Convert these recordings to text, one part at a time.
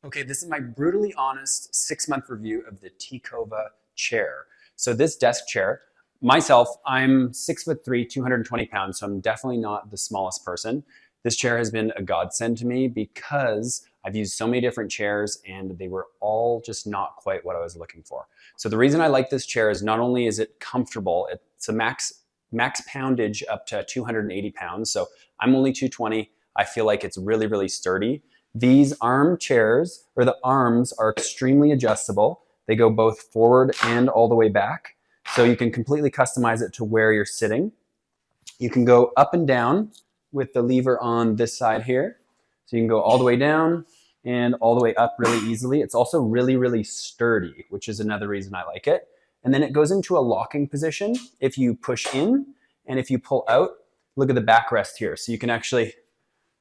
Okay, this is my brutally honest 6-month review of the Ticova chair. So this desk chair, myself, I'm 6'3", 220 pounds, so I'm definitely not the smallest person. This chair has been a godsend to me because I've used so many different chairs and they were all just not quite what I was looking for. So the reason I like this chair is not only is it comfortable, it's a max poundage up to 280 pounds. So I'm only 220. I feel like it's really, really sturdy. These arm chairs, or the arms, are extremely adjustable. They go both forward and all the way back. So you can completely customize it to where you're sitting. You can go up and down with the lever on this side here. So you can go all the way down and all the way up really easily. It's also really, really sturdy, which is another reason I like it. And then it goes into a locking position if you push in, and if you pull out, look at the backrest here. So you can actually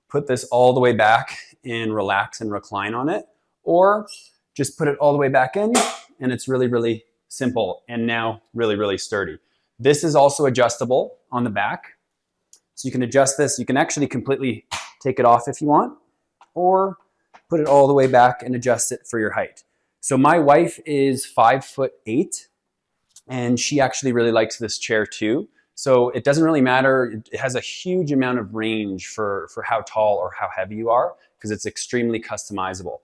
put this all the way back and relax and recline on it, or just put it all the way back in, and it's really, really simple and now really, really sturdy. This is also adjustable on the back. So you can adjust this. You can actually completely take it off if you want, or put it all the way back and adjust it for your height. So my wife is 5'8", and she actually really likes this chair too. So it doesn't really matter. It has a huge amount of range for how tall or how heavy you are, because it's extremely customizable.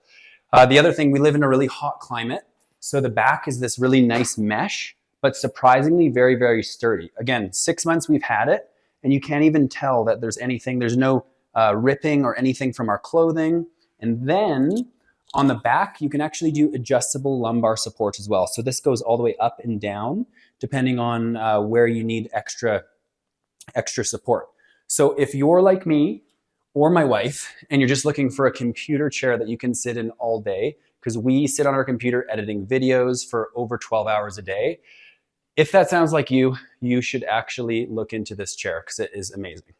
The other thing, we live in a really hot climate. So the back is this really nice mesh, but surprisingly very, very sturdy. Again, 6 months we've had it, and you can't even tell that there's anything. There's no ripping or anything from our clothing. And then on the back, you can actually do adjustable lumbar support as well. So this goes all the way up and down, depending on where you need extra support. So if you're like me or my wife, and you're just looking for a computer chair that you can sit in all day, because we sit on our computer editing videos for over 12 hours a day, if that sounds like you, you should actually look into this chair because it is amazing.